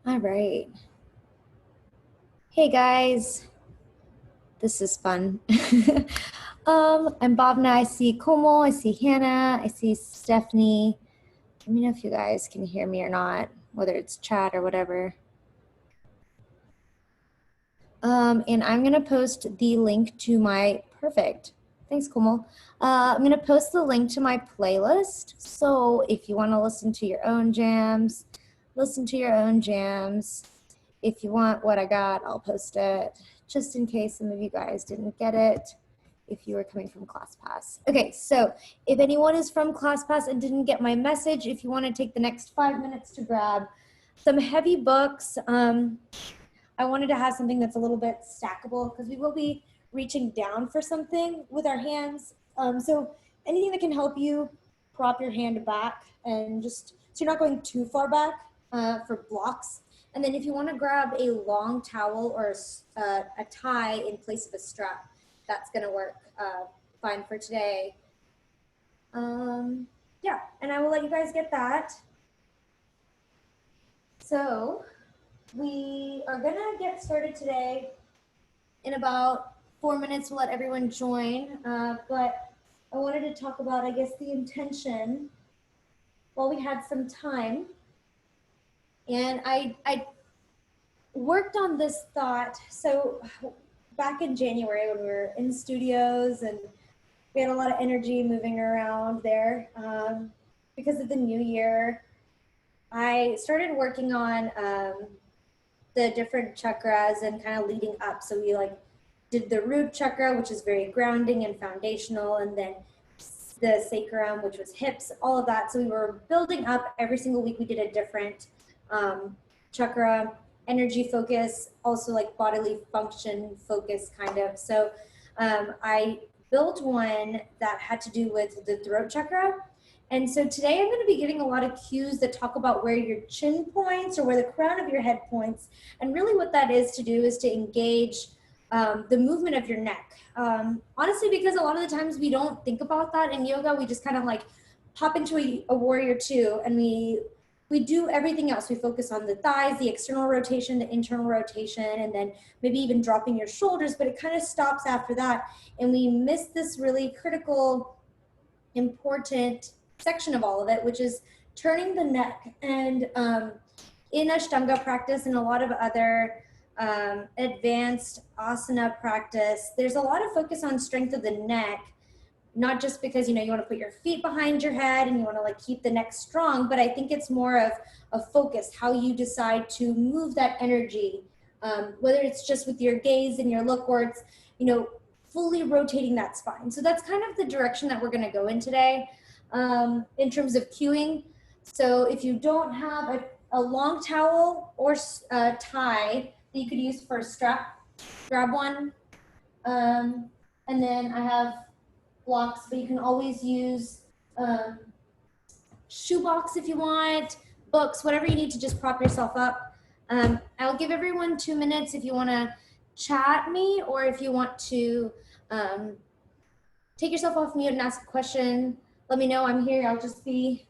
All right. Hey guys, this is fun. I'm Bhavna. I see Komal, I see Hannah, I see Stephanie. Let me know if you guys can hear me or not, whether it's chat or whatever. And I'm gonna post the link to my, perfect. Thanks, Komal. I'm gonna post the link to my playlist. So if you wanna listen to your own jams, listen to your own jams. If you want what I got, I'll post it just in case some of you guys didn't get it if you were coming from ClassPass. Okay, so if anyone is from ClassPass and didn't get my message, if you want to take the next 5 minutes to grab some heavy books, I wanted to have something that's a little bit stackable because we will be reaching down for something with our hands. So anything that can help you prop your hand back and just so you're not going too far back for blocks. And then if you want to grab a long towel or a tie in place of a strap, that's going to work fine for today. Yeah, and I will let you guys get that. So we are going to get started today in about 4 minutes. We'll let everyone join, but I wanted to talk about, I guess, the intention while we had some time. And I worked on this thought. So back in January when we were in studios and we had a lot of energy moving around there because of the new year, I started working on the different chakras and kind of leading up. So we did the root chakra, which is very grounding and foundational, and then the sacrum, which was hips, all of that. So we were building up every single week. We did a different chakra, energy focus, also like bodily function focus kind of. So I built one that had to do with the throat chakra. And so today I'm going to be giving a lot of cues that talk about where your chin points or where the crown of your head points. And really what that is to do is to engage the movement of your neck. Honestly, because a lot of the times we don't think about that in yoga. We just kind of like pop into a warrior two and we do everything else. We focus on the thighs, the external rotation, the internal rotation, and then maybe even dropping your shoulders, but it kind of stops after that. And we miss this really critical, important section of all of it, which is turning the neck. And in Ashtanga practice and a lot of other advanced asana practice, there's a lot of focus on strength of the neck, not just because you want to put your feet behind your head and you want to like keep the neck strong, but I think it's more of a focus, how you decide to move that energy, whether it's just with your gaze and your look, or it's fully rotating that spine. So that's kind of the direction that we're going to go in today in terms of cueing. So if you don't have a long towel or tie that you could use for a strap, grab one. And then I have blocks, but you can always use shoebox if you want, books, whatever you need to just prop yourself up. I'll give everyone 2 minutes if you want to chat me, or if you want to take yourself off mute and ask a question. Let me know. I'm here. I'll just be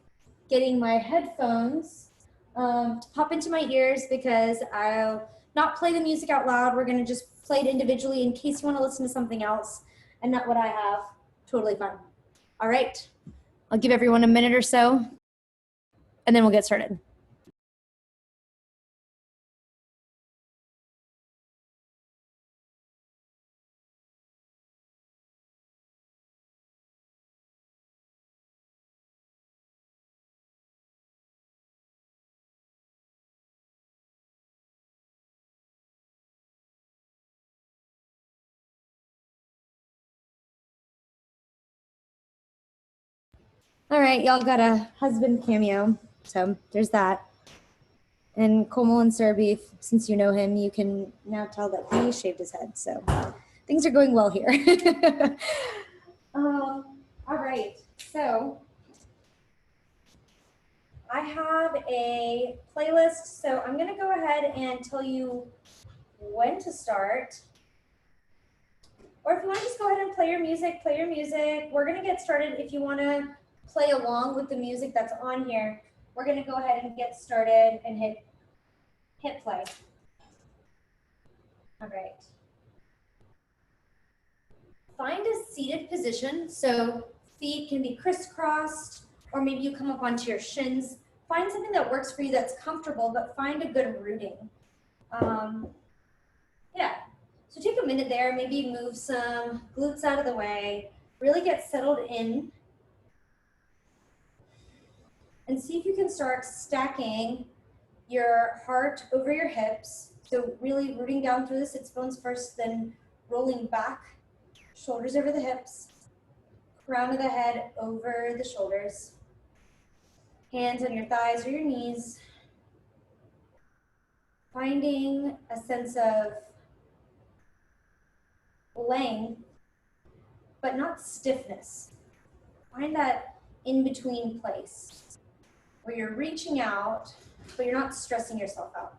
getting my headphones to pop into my ears because I'll not play the music out loud. We're going to just play it individually in case you want to listen to something else and not what I have. Totally fine. All right. I'll give everyone a minute or so and then we'll get started. All right, y'all got a husband cameo, so there's that. And Komal and Serbi, since you know him, you can now tell that he shaved his head, so things are going well here. All right, so I have a playlist, so I'm gonna go ahead and tell you when to start. Or if you wanna just go ahead and play your music, play your music. We're gonna get started. If you wanna play along with the music that's on here, we're gonna go ahead and get started and hit hip play. All right. Find a seated position, so feet can be crisscrossed, or maybe you come up onto your shins. Find something that works for you that's comfortable, but find a good rooting. Yeah, so take a minute there, maybe move some glutes out of the way, really get settled in, and see if you can start stacking your heart over your hips. So really rooting down through the sits bones first, then rolling back, shoulders over the hips, crown of the head over the shoulders, hands on your thighs or your knees, finding a sense of length, but not stiffness. Find that in-between place where you're reaching out, but you're not stressing yourself out.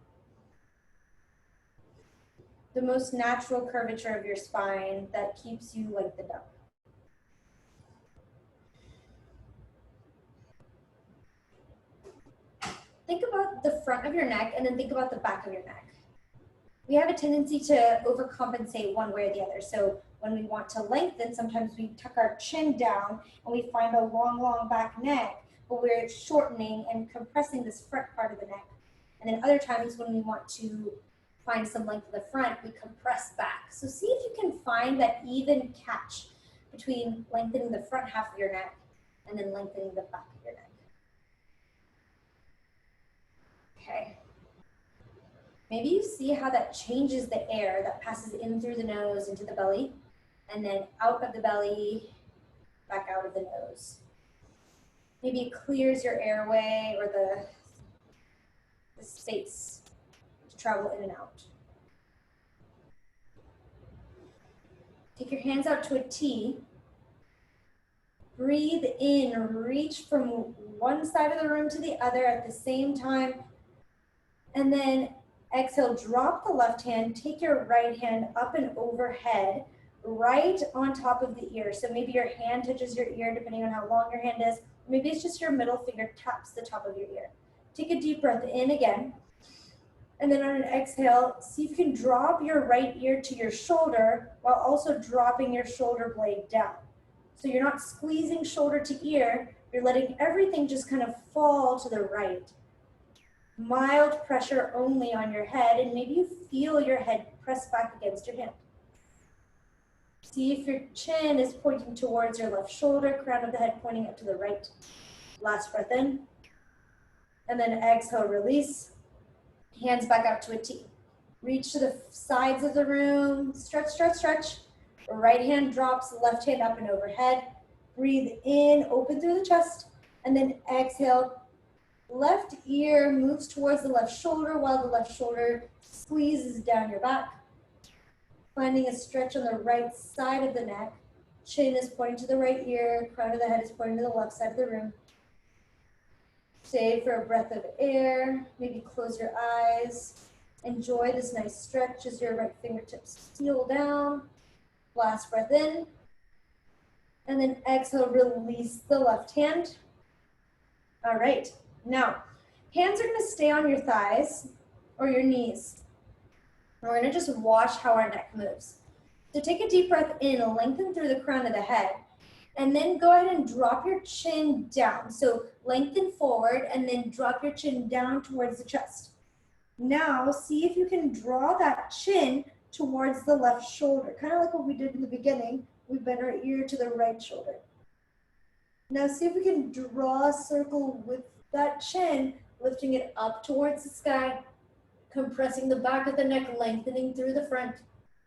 The most natural curvature of your spine that keeps you lengthened up. Think about the front of your neck and then think about the back of your neck. We have a tendency to overcompensate one way or the other. So when we want to lengthen, sometimes we tuck our chin down and we find a long, long back neck, but we're shortening and compressing this front part of the neck. And then other times when we want to find some length in the front, we compress back. So see if you can find that even catch between lengthening the front half of your neck and then lengthening the back of your neck. Okay. Maybe you see how that changes the air that passes in through the nose into the belly, and then out of the belly, back out of the nose. Maybe it clears your airway or the space to travel in and out. Take your hands out to a T. Breathe in, reach from one side of the room to the other at the same time, and then exhale, drop the left hand, take your right hand up and overhead, right on top of the ear. So maybe your hand touches your ear depending on how long your hand is. Maybe it's just your middle finger taps the top of your ear. Take a deep breath in again. And then on an exhale, see if you can drop your right ear to your shoulder while also dropping your shoulder blade down. So you're not squeezing shoulder to ear, you're letting everything just kind of fall to the right. Mild pressure only on your head, and maybe you feel your head press back against your hand. See if your chin is pointing towards your left shoulder, crown of the head pointing up to the right. Last breath in, and then exhale, release. Hands back out to a T. Reach to the sides of the room, stretch, stretch, stretch. Right hand drops, left hand up and overhead. Breathe in, open through the chest, and then exhale. Left ear moves towards the left shoulder while the left shoulder squeezes down your back. Finding a stretch on the right side of the neck. Chin is pointing to the right ear, crown of the head is pointing to the left side of the room. Stay for a breath of air, maybe close your eyes. Enjoy this nice stretch as your right fingertips peel down. Last breath in. And then exhale, release the left hand. All right. Now, hands are going to stay on your thighs or your knees. And we're going to just watch how our neck moves. So take a deep breath in, lengthen through the crown of the head, and then go ahead and drop your chin down. So lengthen forward and then drop your chin down towards the chest. Now, see if you can draw that chin towards the left shoulder, kind of like what we did in the beginning. We bent our ear to the right shoulder. Now see if we can draw a circle with that chin, lifting it up towards the sky, compressing the back of the neck, lengthening through the front,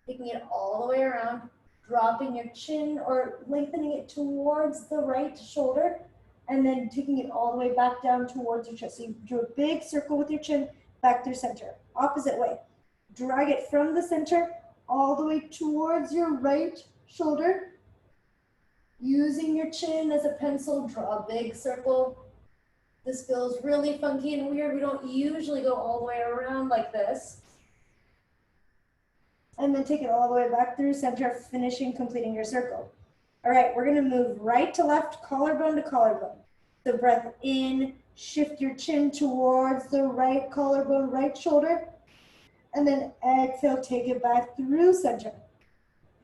taking it all the way around, dropping your chin or lengthening it towards the right shoulder, and then taking it all the way back down towards your chest. So you do a big circle with your chin back through center. Opposite way. Drag it from the center all the way towards your right shoulder. Using your chin as a pencil, draw a big circle. This feels really funky and weird. We don't usually go all the way around like this. And then take it all the way back through center, finishing, completing your circle. All right, we're gonna move right to left, collarbone to collarbone. So breath in, Shift your chin towards the right collarbone, right shoulder. And then exhale, take it back through center.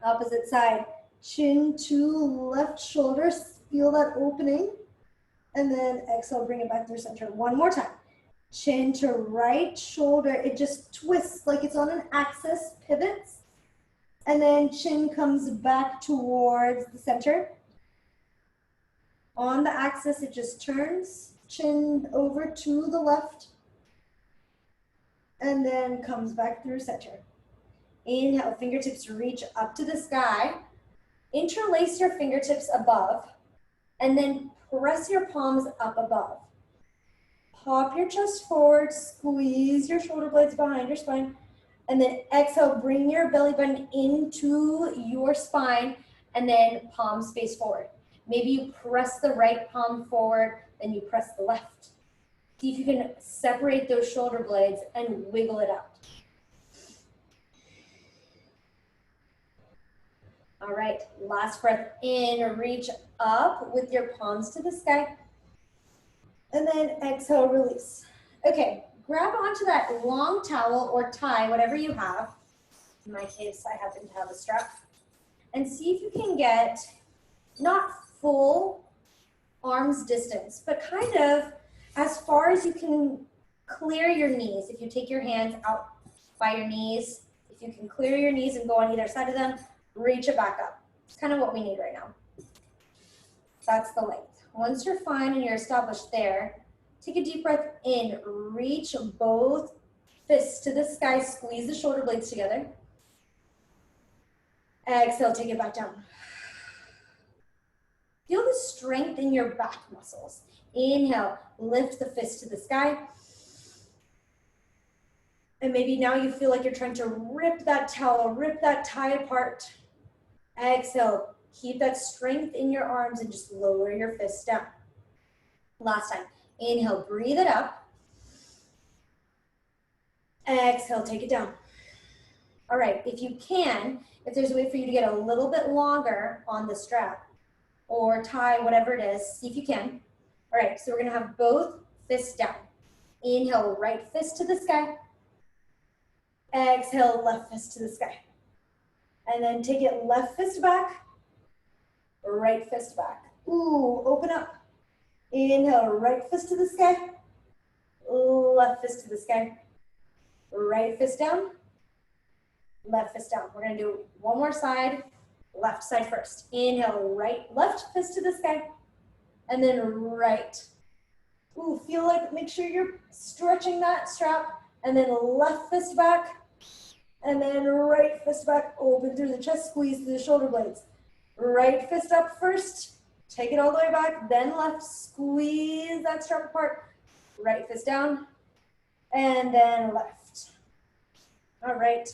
Opposite side, chin to left shoulder, feel that opening. And then exhale, bring it back through center. One more time. Chin to right shoulder, it just twists like it's on an axis, pivots. And then chin comes back towards the center. On the axis, it just turns, chin over to the left. And then comes back through center. Inhale, fingertips reach up to the sky. Interlace your fingertips above, and then press your palms up above. Pop your chest forward, squeeze your shoulder blades behind your spine, and then exhale, bring your belly button into your spine, and then palms face forward. Maybe you press the right palm forward, then you press the left. See if you can separate those shoulder blades and wiggle it out. All right, last breath in, reach up with your palms to the sky. And then exhale, release. Okay, grab onto that long towel or tie, whatever you have. In my case, I happen to have a strap. And see if you can get not full arms distance, but kind of as far as you can clear your knees. If you take your hands out by your knees, if you can clear your knees and go on either side of them, reach it back up. It's kind of what we need right now. That's the length. Once you're fine and you're established there, take a deep breath in. Reach both fists to the sky. Squeeze the shoulder blades together. Exhale, take it back down. Feel the strength in your back muscles. Inhale, lift the fist to the sky. And maybe now you feel like you're trying to rip that towel, rip that tie apart. Exhale, keep that strength in your arms and just lower your fists down. Last time, inhale, breathe it up. Exhale, take it down. All right, if you can, if there's a way for you to get a little bit longer on the strap or tie, whatever it is, see if you can. All right, so we're gonna have both fists down. Inhale, right fist to the sky. Exhale, left fist to the sky. And then take it left fist back, right fist back. Ooh, open up. Inhale, right fist to the sky, left fist to the sky. Right fist down, left fist down. We're gonna do one more side, left side first. Inhale, left fist to the sky, and then right. Ooh, feel like, make sure you're stretching that strap, and then left fist back, and then right fist back, open through the chest, squeeze through the shoulder blades. Right fist up first, take it all the way back, then left, squeeze that strap apart. Right fist down, and then left. All right,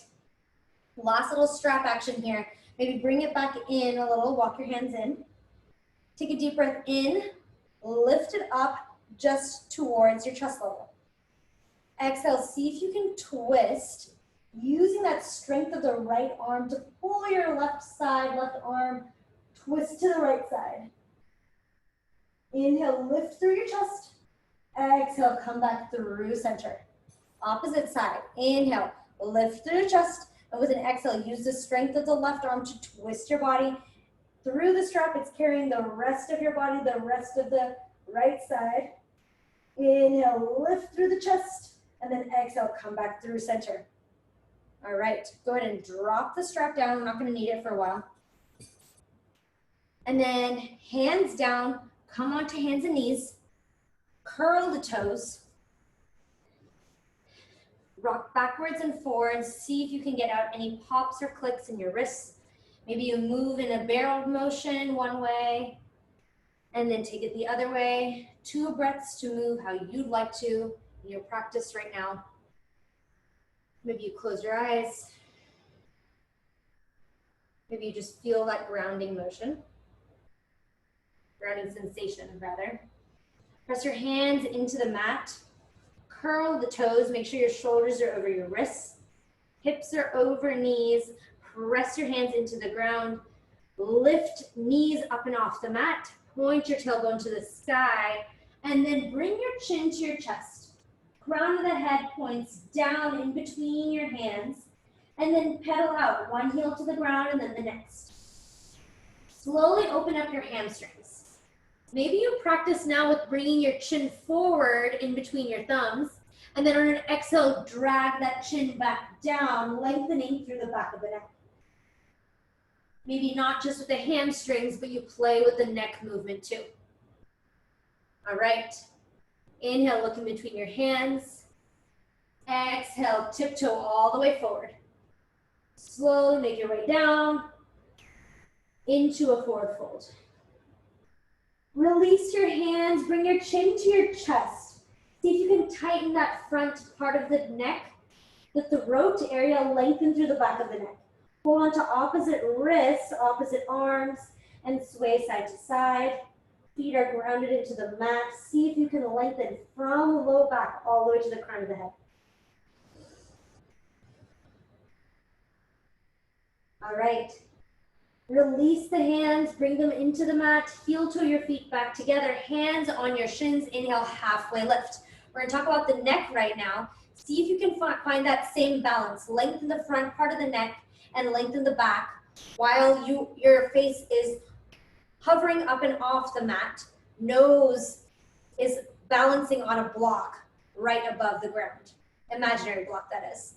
last little strap action here. Maybe bring it back in a little, walk your hands in. Take a deep breath in, lift it up just towards your chest level. Exhale, see if you can twist, using that strength of the right arm to pull your left side, left arm, twist to the right side. Inhale, lift through your chest. Exhale, come back through center. Opposite side, inhale, lift through your chest. And with an exhale, use the strength of the left arm to twist your body. Through the strap, it's carrying the rest of your body, the rest of the right side. Inhale, lift through the chest. And then exhale, come back through center. All right, go ahead and drop the strap down. We're not gonna need it for a while. And then hands down, come onto hands and knees, curl the toes, rock backwards and forwards. See if you can get out any pops or clicks in your wrists. Maybe you move in a barrel motion one way, and then take it the other way. 2 breaths to move how you'd like to in your practice right now. Maybe you close your eyes. Maybe you just feel that grounding motion. Grounding sensation, rather. Press your hands into the mat. Curl the toes. Make sure your shoulders are over your wrists. Hips are over knees. Press your hands into the ground. Lift knees up and off the mat. Point your tailbone to the sky. And then bring your chin to your chest. Crown of the head points down in between your hands. And then pedal out, one heel to the ground and then the next. Slowly open up your hamstrings. Maybe you practice now with bringing your chin forward in between your thumbs. And then on an exhale, drag that chin back down, lengthening through the back of the neck. Maybe not just with the hamstrings, but you play with the neck movement too. All right. Inhale, look in between your hands. Exhale, tiptoe all the way forward. Slowly make your way down into a forward fold. Release your hands, bring your chin to your chest. See if you can tighten that front part of the neck, the throat area lengthen through the back of the neck. Hold on to opposite wrists, opposite arms, and sway side to side. Feet are grounded into the mat. See if you can lengthen from low back all the way to the crown of the head. All right. Release the hands, bring them into the mat, heel toe your feet back together, hands on your shins, inhale, halfway lift. We're gonna talk about the neck right now. See if you can find that same balance. Lengthen the front part of the neck and lengthen the back while your face is hovering up and off the mat. Nose is balancing on a block right above the ground. Imaginary block, that is.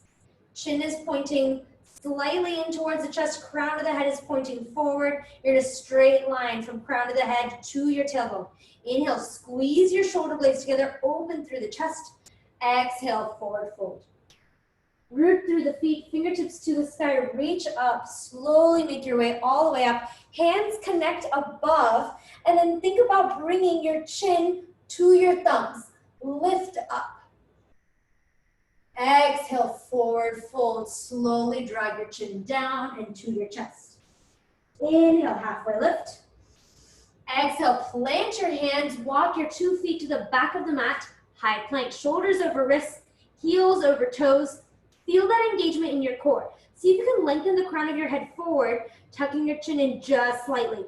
Chin is pointing slightly in towards the chest, crown of the head is pointing forward. You're in a straight line from crown of the head to your tailbone. Inhale, squeeze your shoulder blades together, open through the chest. Exhale, forward fold. Root through the feet, fingertips to the sky, reach up, slowly make your way all the way up. Hands connect above, and then think about bringing your chin to your thumbs. Lift up. Exhale, forward fold. Slowly drag your chin down into your chest. Inhale, halfway lift. Exhale, plant your hands, walk your 2 feet to the back of the mat. High plank, shoulders over wrists, heels over toes. Feel that engagement in your core. See if you can lengthen the crown of your head forward, tucking your chin in just slightly.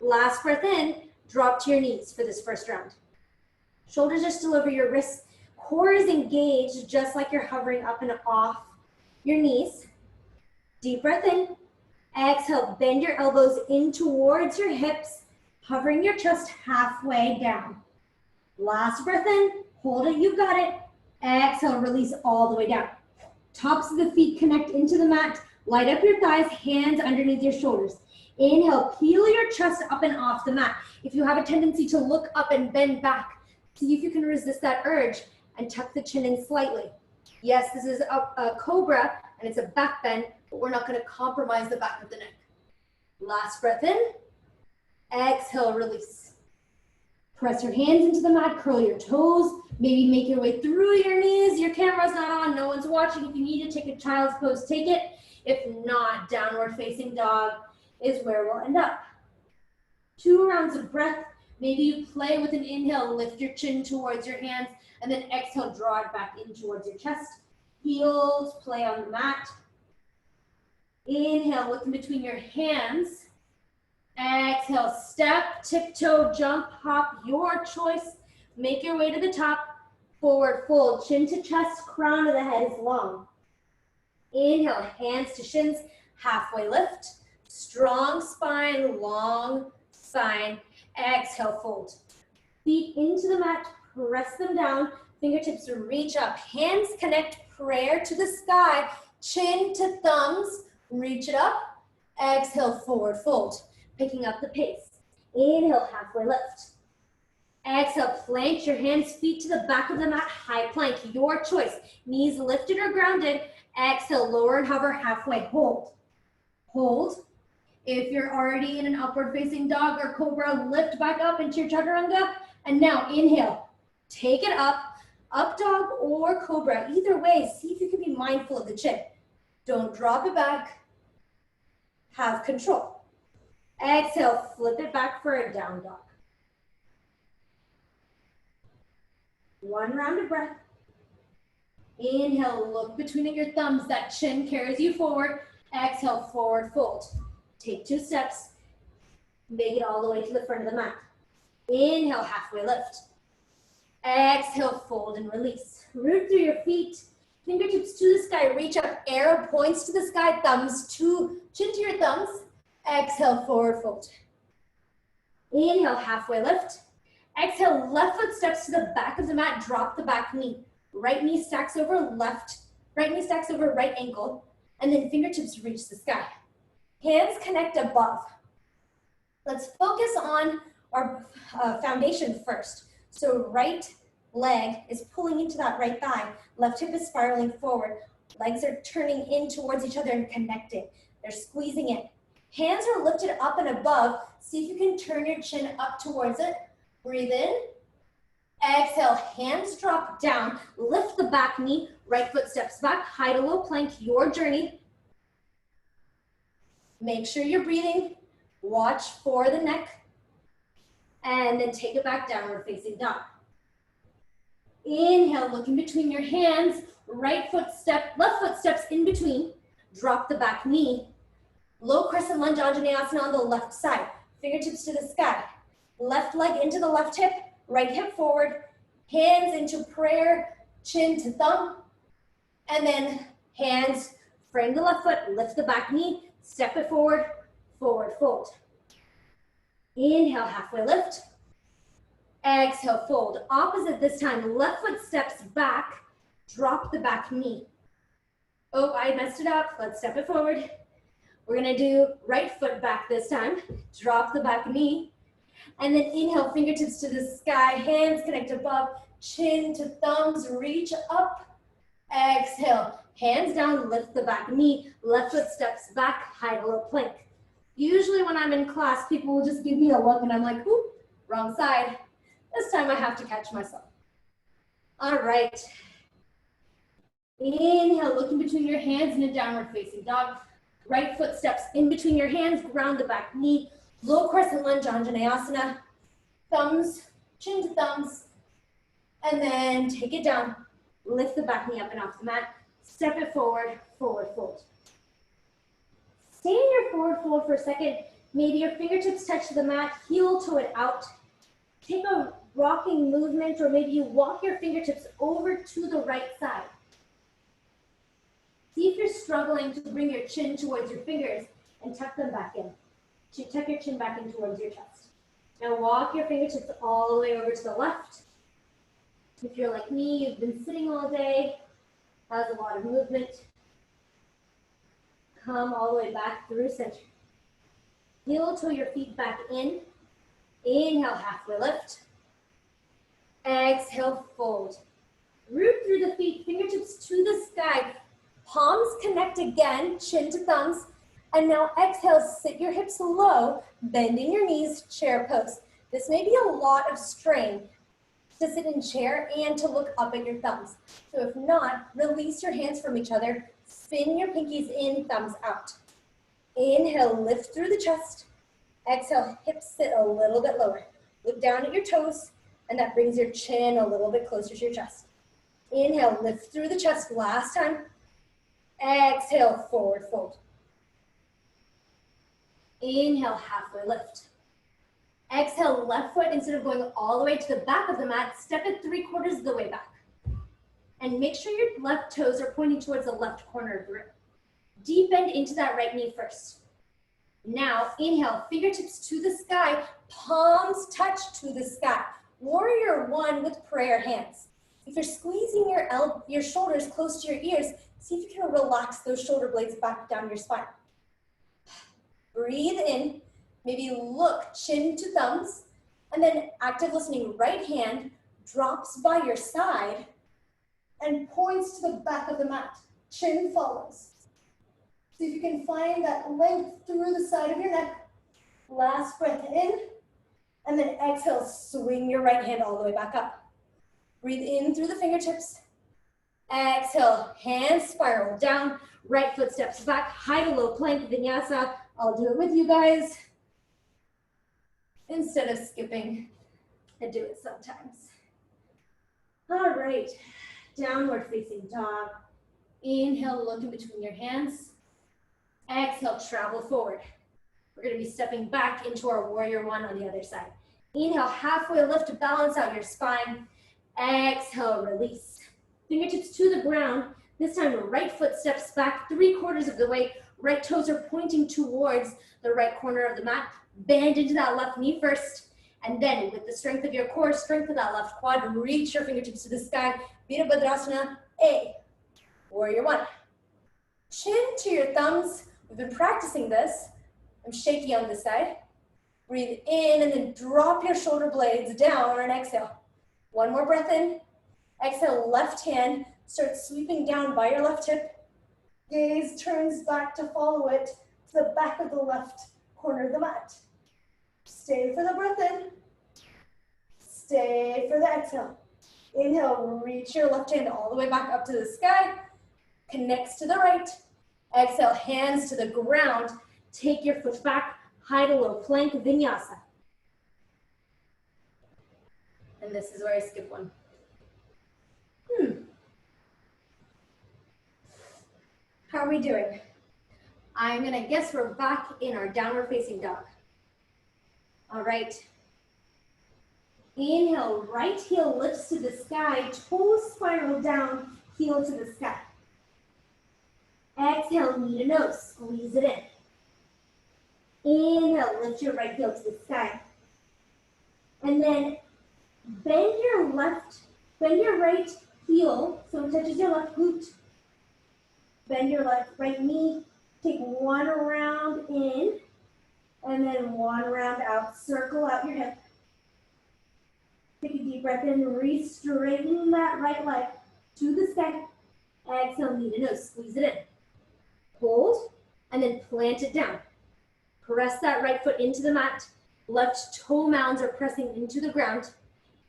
Last breath in, drop to your knees for this first round. Shoulders are still over your wrists. Core is engaged, just like you're hovering up and off your knees. Deep breath in. Exhale, bend your elbows in towards your hips, hovering your chest halfway down. Last breath in, hold it, you got it. Exhale, release all the way down. Tops of the feet connect into the mat. Light up your thighs, hands underneath your shoulders. Inhale, peel your chest up and off the mat. If you have a tendency to look up and bend back, see if you can resist that urge and tuck the chin in slightly. Yes, this is a cobra and it's a back bend, but we're not going to compromise the back of the neck. Last breath in. Exhale, release. Press your hands into the mat, curl your toes, maybe make your way through your knees. Your camera's not on, no one's watching. If you need to take a child's pose, take it. If not, downward facing dog is where we'll end up. 2 rounds of breath. Maybe you play with an inhale, lift your chin towards your hands, and then exhale, draw it back in towards your chest. Heels play on the mat. Inhale, look in between your hands. Exhale, step, tiptoe, jump, hop, your choice. Make your way to the top. Forward fold, chin to chest, crown of the head is long. Inhale, hands to shins, halfway lift. Strong spine, long spine. Exhale, fold. Feet into the mat, press them down. Fingertips reach up. Hands connect, prayer to the sky. Chin to thumbs, reach it up. Exhale, forward fold. Picking up the pace. Inhale, halfway lift. Exhale, plant your hands, feet to the back of the mat, high plank, your choice. Knees lifted or grounded. Exhale, lower and hover, halfway, hold. Hold. If you're already in an upward facing dog or cobra, lift back up into your chaturanga. And now inhale, take it up, up dog or cobra. Either way, see if you can be mindful of the chin. Don't drop it back. Have control. Exhale, flip it back for a down dog. 1 round of breath. Inhale, look between your thumbs. That chin carries you forward. Exhale, forward fold. Take 2 steps. Make it all the way to the front of the mat. Inhale, halfway lift. Exhale, fold and release. Root through your feet, fingertips to the sky, reach up, arrow points to the sky, chin to your thumbs. Exhale, forward fold. Inhale, halfway lift. Exhale, left foot steps to the back of the mat, drop the back knee. Right knee stacks over right ankle, and then fingertips reach the sky. Hands connect above. Let's focus on our foundation first. So right leg is pulling into that right thigh. Left hip is spiraling forward. Legs are turning in towards each other and connecting. They're squeezing in. Hands are lifted up and above. See if you can turn your chin up towards it. Breathe in. Exhale, hands drop down. Lift the back knee. Right foot steps back. High to low plank, your journey. Make sure you're breathing. Watch for the neck. And then take it back, downward facing dog. Inhale, look in between your hands. Left foot steps in between. Drop the back knee. Low crescent lunge Anjaneyasana on the left side. Fingertips to the sky. Left leg into the left hip. Right hip forward. Hands into prayer. Chin to thumb. And then hands frame the left foot. Lift the back knee. Step it forward. Forward fold. Inhale, halfway lift. Exhale, fold. Opposite this time. Left foot steps back. Drop the back knee. Oh, I messed it up. Let's step it forward. We're gonna do right foot back this time. Drop the back knee. And then inhale, fingertips to the sky. Hands connect above. Chin to thumbs. Reach up. Exhale. Hands down, lift the back knee. Left foot steps back. High to low plank. Usually when I'm in class, people will just give me a look and I'm like, ooh, wrong side. This time I have to catch myself. All right. Inhale, look in between your hands in a downward facing dog. Right foot steps in between your hands, ground the back knee. Low crescent lunge, Anjaneyasana. Thumbs, chin to thumbs. And then take it down. Lift the back knee up and off the mat. Step it forward, forward fold. Stay in your forward fold for a second. Maybe your fingertips touch the mat, heel toe it out. Take a rocking movement, or maybe you walk your fingertips over to the right side. See if you're struggling to bring your chin towards your fingers and tuck them back in. Tuck your chin back in towards your chest. Now walk your fingertips all the way over to the left. If you're like me, you've been sitting all day, that was a lot of movement. Come all the way back through center. Heel toe your feet back in. Inhale, halfway lift. Exhale, fold. Root through the feet, fingertips to the sky. Palms connect again, chin to thumbs. And now exhale, sit your hips low, bending your knees, chair pose. This may be a lot of strain to sit in chair and to look up at your thumbs. So if not, release your hands from each other. Spin your pinkies in, thumbs out. Inhale, lift through the chest. Exhale, hips sit a little bit lower. Look down at your toes, and that brings your chin a little bit closer to your chest. Inhale, lift through the chest. Last time. Exhale, forward fold. Inhale, halfway lift. Exhale, left foot, instead of going all the way to the back of the mat, step it 3/4 of the way back. And make sure your left toes are pointing towards the left corner of the room. Deep bend into that right knee first. Now, inhale, fingertips to the sky, palms touch to the sky. Warrior one with prayer hands. If you're squeezing your shoulders close to your ears, see if you can relax those shoulder blades back down your spine. Breathe in, maybe look chin to thumbs, and then active listening, right hand drops by your side and points to the back of the mat. Chin follows. See if you can find that length through the side of your neck. Last breath in, and then exhale, swing your right hand all the way back up. Breathe in through the fingertips. Exhale, hands spiral down, right foot steps back, high to low plank, vinyasa. I'll do it with you guys instead of skipping. I do it sometimes. All right, downward facing dog. Inhale, look in between your hands. Exhale, travel forward. We're gonna be stepping back into our warrior one on the other side. Inhale, halfway lift to balance out your spine. Exhale, release. Fingertips to the ground. This time, right foot steps back 3/4 of the way. Right toes are pointing towards the right corner of the mat. Bend into that left knee first. And then, with the strength of your core, strength of that left quad, reach your fingertips to the sky. Virabhadrasana A. Warrior one. Chin to your thumbs. We've been practicing this. I'm shaky on this side. Breathe in and then drop your shoulder blades down on an exhale. One more breath in. Exhale, left hand starts sweeping down by your left hip. Gaze turns back to follow it to the back of the left corner of the mat. Stay for the breath in. Stay for the exhale. Inhale, reach your left hand all the way back up to the sky. Connects to the right. Exhale, hands to the ground. Take your foot back. Hide a low plank, vinyasa. And this is where I skip one. How are we doing? I'm gonna guess we're back in our downward facing dog. All right. Inhale, right heel lifts to the sky, toes spiral down, heel to the sky. Exhale, knee to nose, squeeze it in. Inhale, lift your right heel to the sky. And then bend your right heel so it touches your left glute. Bend your right knee. Take one round in and then one round out. Circle out your hip. Take a deep breath in, re-straighten that right leg to the sky. Exhale, knee to nose, squeeze it in. Hold, and then plant it down. Press that right foot into the mat. Left toe mounds are pressing into the ground.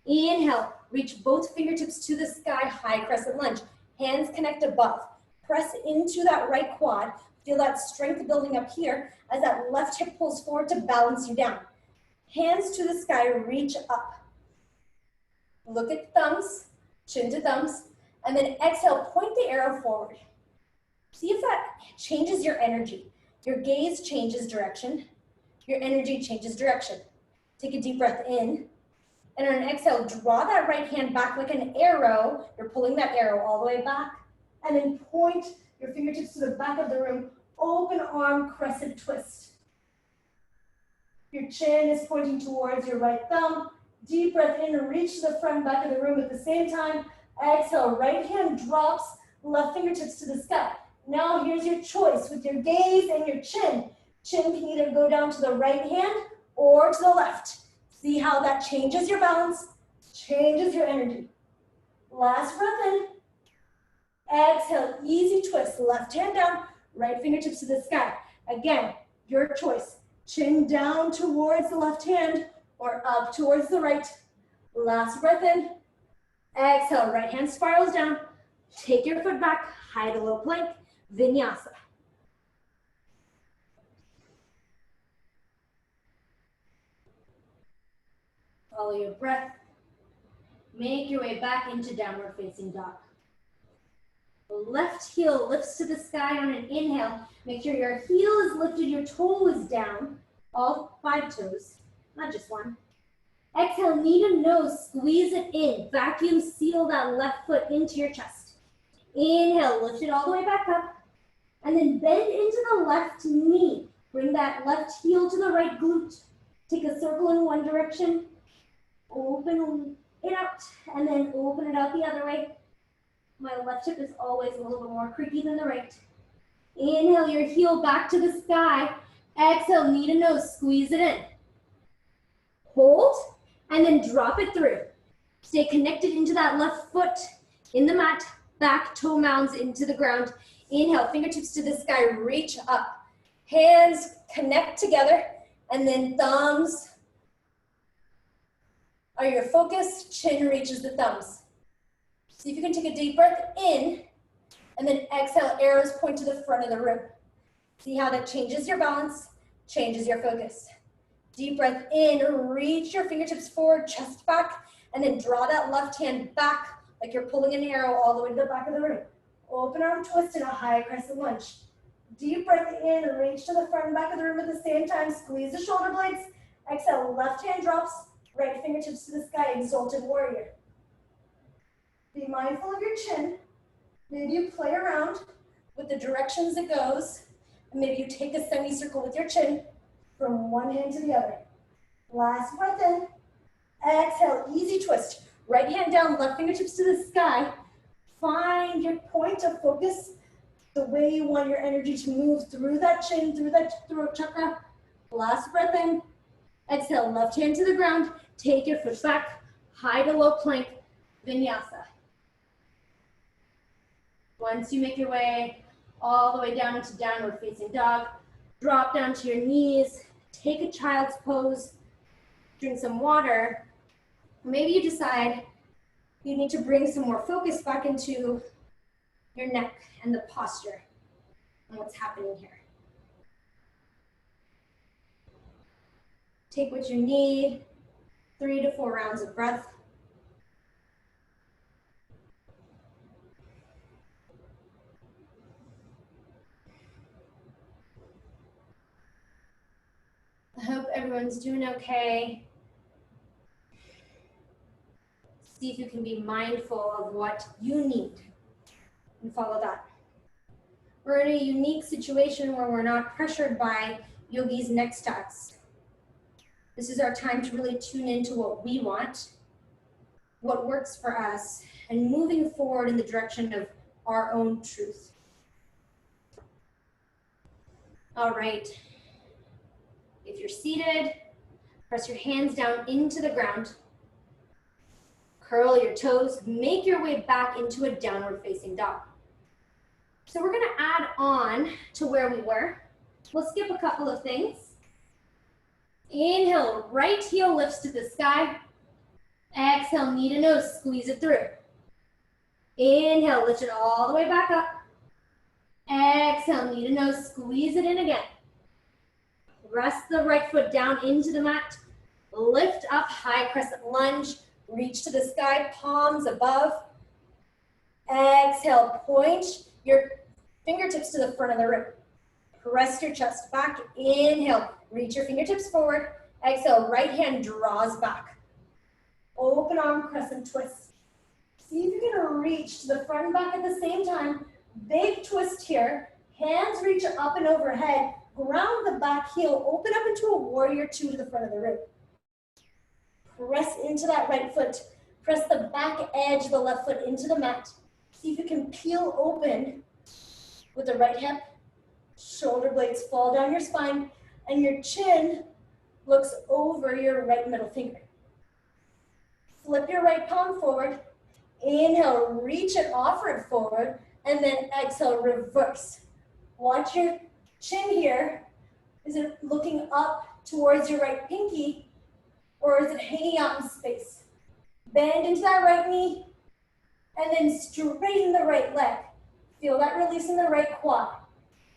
Inhale, reach both fingertips to the sky, high crescent lunge. Hands connect above. Press into that right quad. Feel that strength building up here as that left hip pulls forward to balance you down. Hands to the sky, reach up. Look at thumbs, chin to thumbs, and then exhale, point the arrow forward. See if that changes your energy. Your gaze changes direction. Your energy changes direction. Take a deep breath in. And on an exhale, draw that right hand back like an arrow. You're pulling that arrow all the way back. And then point your fingertips to the back of the room. Open arm crescent twist. Your chin is pointing towards your right thumb. Deep breath in, reach to the front back of the room at the same time. Exhale, right hand drops, left fingertips to the sky. Now here's your choice with your gaze and your chin. Chin can either go down to the right hand or to the left. See how that changes your balance, changes your energy. Last breath in. Exhale, easy twist. Left hand down, right fingertips to the sky. Again, your choice. Chin down towards the left hand or up towards the right. Last breath in. Exhale, right hand spirals down. Take your foot back, hide a low plank, vinyasa. Follow your breath. Make your way back into downward facing dog. Left heel lifts to the sky on an inhale. Make sure your heel is lifted, your toe is down. All 5 toes, not just one. Exhale, knee to nose, squeeze it in. Vacuum seal that left foot into your chest. Inhale, lift it all the way back up. And then bend into the left knee. Bring that left heel to the right glute. Take a circle in one direction. Open it out, and then open it out the other way. My left hip is always a little bit more creaky than the right. Inhale your heel back to the sky. Exhale, knee to nose, squeeze it in. Hold, and then drop it through. Stay connected into that left foot in the mat. Back toe mounds into the ground. Inhale, fingertips to the sky, reach up. Hands connect together, and then thumbs are your focus. Chin reaches the thumbs. See if you can take a deep breath in, and then exhale, arrows point to the front of the room. See how that changes your balance, changes your focus. Deep breath in, reach your fingertips forward, chest back, and then draw that left hand back like you're pulling an arrow all the way to the back of the room. Open arm twist in a high crescent lunge. Deep breath in, reach to the front and back of the room at the same time. Squeeze the shoulder blades. Exhale, left hand drops, right fingertips to the sky, exalted warrior. Be mindful of your chin. Maybe you play around with the directions it goes, and maybe you take a semicircle with your chin from one hand to the other. Last breath in. Exhale, easy twist. Right hand down, left fingertips to the sky. Find your point of focus, the way you want your energy to move through that chin, through that throat chakra. Last breath in. Exhale, left hand to the ground. Take your foot back, high to low plank, vinyasa. Once you make your way all the way down into downward facing dog, drop down to your knees, take a child's pose, drink some water. Maybe you decide you need to bring some more focus back into your neck and the posture and what's happening here. Take what you need, 3 to 4 rounds of breath. I hope everyone's doing okay. See if you can be mindful of what you need and follow that. We're in a unique situation where we're not pressured by yogis next to us. This is our time to really tune into what we want, what works for us, and moving forward in the direction of our own truth. All right. If you're seated, press your hands down into the ground. Curl your toes, make your way back into a downward facing dog. So we're gonna add on to where we were. We'll skip a couple of things. Inhale, right heel lifts to the sky. Exhale, knee to nose, squeeze it through. Inhale, lift it all the way back up. Exhale, knee to nose, squeeze it in again. Rest the right foot down into the mat. Lift up, high crescent lunge. Reach to the sky, palms above. Exhale, point your fingertips to the front of the room. Press your chest back. Inhale, reach your fingertips forward. Exhale, right hand draws back. Open arm crescent twist. See if you can reach to the front and back at the same time. Big twist here. Hands reach up and overhead. Ground the back heel. Open up into a warrior two to the front of the room. Press into that right foot. Press the back edge of the left foot into the mat. See if you can peel open with the right hip. Shoulder blades fall down your spine, and your chin looks over your right middle finger. Flip your right palm forward. Inhale, reach it, offer it forward, and then exhale, reverse. Watch your chin here. Is it looking up towards your right pinky, or is it hanging out in space? Bend into that right knee, and then straighten the right leg. Feel that release in the right quad.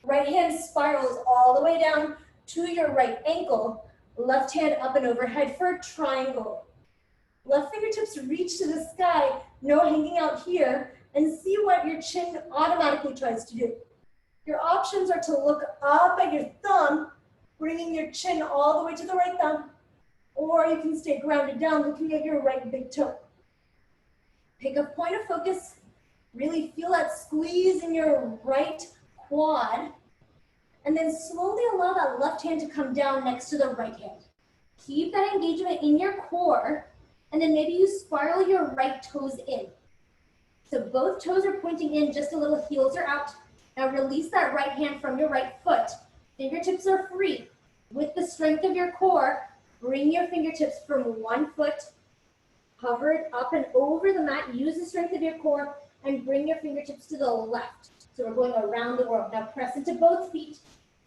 Right hand spirals all the way down to your right ankle. Left hand up and overhead for a triangle. Left fingertips reach to the sky, no hanging out here, and see what your chin automatically tries to do. Your options are to look up at your thumb, bringing your chin all the way to the right thumb, or you can stay grounded down, looking at your right big toe. Pick a point of focus. Really feel that squeeze in your right quad, and then slowly allow that left hand to come down next to the right hand. Keep that engagement in your core, and then maybe you spiral your right toes in. So both toes are pointing in, just a little, heels are out. Now release that right hand from your right foot. Fingertips are free. With the strength of your core, bring your fingertips from one foot, hover it up and over the mat, use the strength of your core, and bring your fingertips to the left. So we're going around the world. Now press into both feet.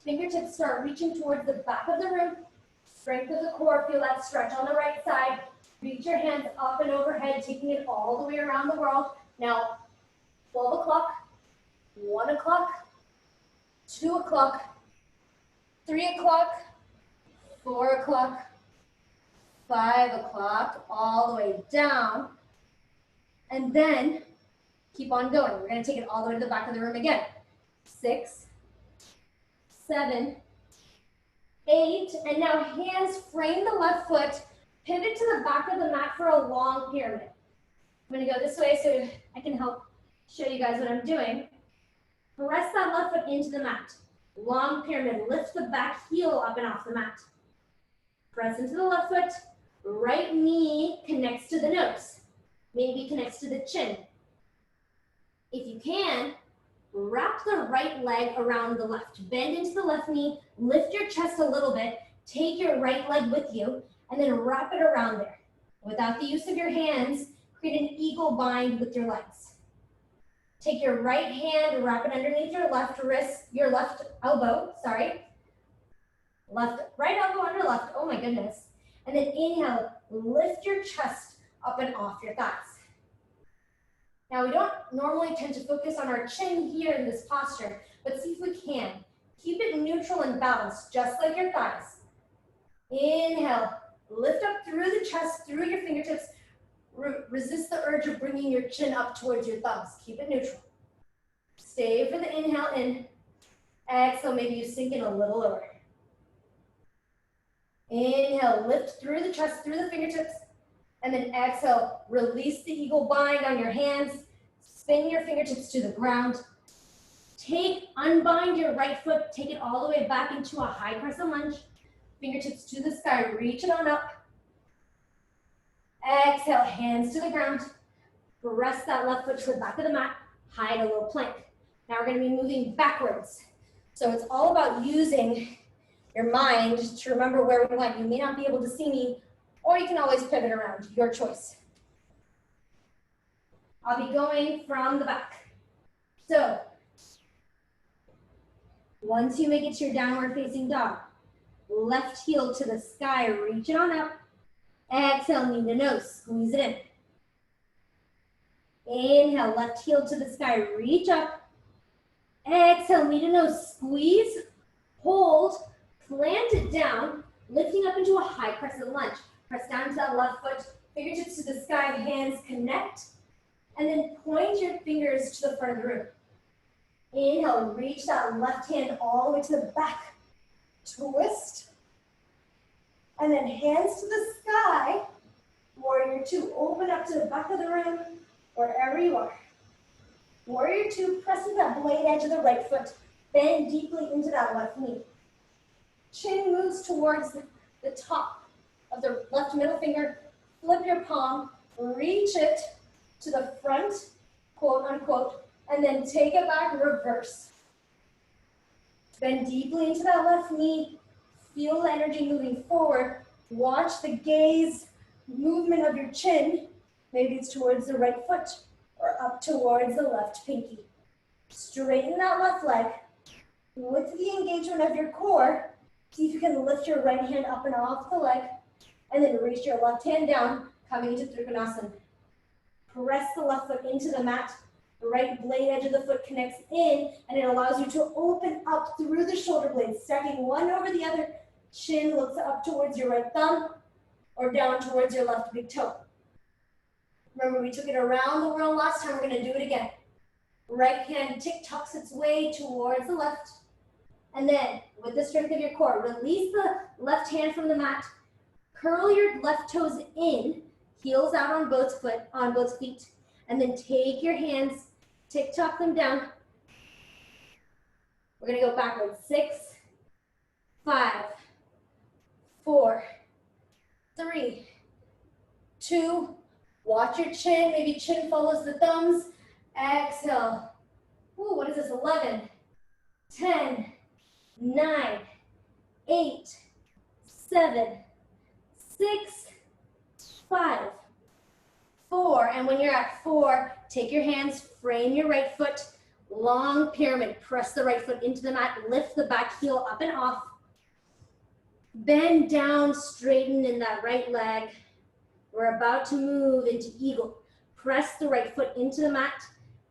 Fingertips start reaching towards the back of the room. Strength of the core, feel that stretch on the right side. Reach your hands up and overhead, taking it all the way around the world. Now, 12 o'clock, 1 o'clock, 2 o'clock, 3 o'clock, 4 o'clock, 5 o'clock, all the way down. And then keep on going. We're going to take it all the way to the back of the room again. 6, 7, 8, and now hands frame the left foot, pivot to the back of the mat for a long pyramid. I'm gonna go this way so I can help show you guys what I'm doing. Press that left foot into the mat. Long pyramid, lift the back heel up and off the mat. Press into the left foot, right knee connects to the nose, maybe connects to the chin. If you can, wrap the right leg around the left. Bend into the left knee, lift your chest a little bit, take your right leg with you, and then wrap it around there. Without the use of your hands, create an eagle bind with your legs. Take your right hand, wrap it underneath your left wrist, your left elbow, sorry. Right elbow under left, oh my goodness. And then inhale, lift your chest up and off your thighs. Now we don't normally tend to focus on our chin here in this posture, but see if we can. Keep it neutral and balanced, just like your thighs. Inhale, lift up through the chest, through your fingertips. Resist the urge of bringing your chin up towards your thumbs. Keep it neutral. Stay for the inhale in. Exhale, maybe you sink in a little lower. Inhale, lift through the chest, through the fingertips. And then exhale, release the eagle bind on your hands. Spin your fingertips to the ground. Unbind your right foot. Take it all the way back into a high crescent lunge. Fingertips to the sky, reach it on up. Exhale, hands to the ground. Press that left foot to the back of the mat. Hide a little plank. Now we're going to be moving backwards. So it's all about using your mind to remember where we went. You may not be able to see me, or you can always pivot around, your choice. I'll be going from the back. So once you make it to your downward facing dog, left heel to the sky, reach it on up. Exhale, knee to nose, squeeze it in. Inhale, left heel to the sky, reach up. Exhale, knee to nose, squeeze, hold, plant it down, lifting up into a high crescent lunge. Press down to that left foot, fingertips to the sky, hands connect, and then point your fingers to the front of the room. Inhale, reach that left hand all the way to the back. Twist. And then hands to the sky. Warrior two, open up to the back of the room, wherever you are. Warrior two, pressing that blade edge of the right foot. Bend deeply into that left knee. Chin moves towards the top of the left middle finger. Flip your palm, reach it to the front, quote unquote, and then take it back, reverse. Bend deeply into that left knee. Feel the energy moving forward. Watch the gaze movement of your chin. Maybe it's towards the right foot or up towards the left pinky. Straighten that left leg. With the engagement of your core, see if you can lift your right hand up and off the leg, and then reach your left hand down, coming into Trikonasana. Press the left foot into the mat. The right blade edge of the foot connects in, and it allows you to open up through the shoulder blades, stacking one over the other. Chin looks up towards your right thumb or down towards your left big toe. Remember, we took it around the world last time. We're going to do it again. Right hand tick-tocks its way towards the left. And then, with the strength of your core, release the left hand from the mat. Curl your left toes in, heels out on both feet. And then take your hands, tick-tock them down. We're going to go backwards. 6, 5, 4, 3, 2. Watch your chin. Maybe chin follows the thumbs. Exhale. Ooh, what is this? 11, 10, 9, 8, 7, 6, 5, 4. And when you're at 4, take your hands, frame your right foot, long pyramid. Press the right foot into the mat. Lift the back heel up and off. Bend down, straighten in that right leg. We're about to move into eagle. Press the right foot into the mat.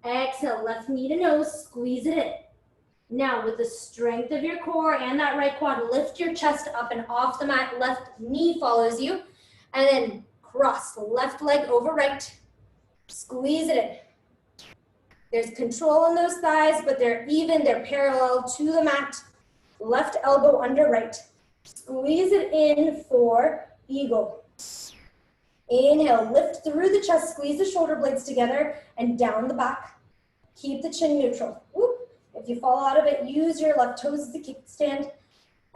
Exhale, left knee to nose, squeeze it in. Now, with the strength of your core and that right quad, lift your chest up and off the mat. Left knee follows you. And then cross the left leg over right. Squeeze it in. There's control in those thighs, but they're even, they're parallel to the mat. Left elbow under right. Squeeze it in for eagle. Inhale, lift through the chest, squeeze the shoulder blades together and down the back. Keep the chin neutral. Whoop. If you fall out of it, use your left toes as a kickstand.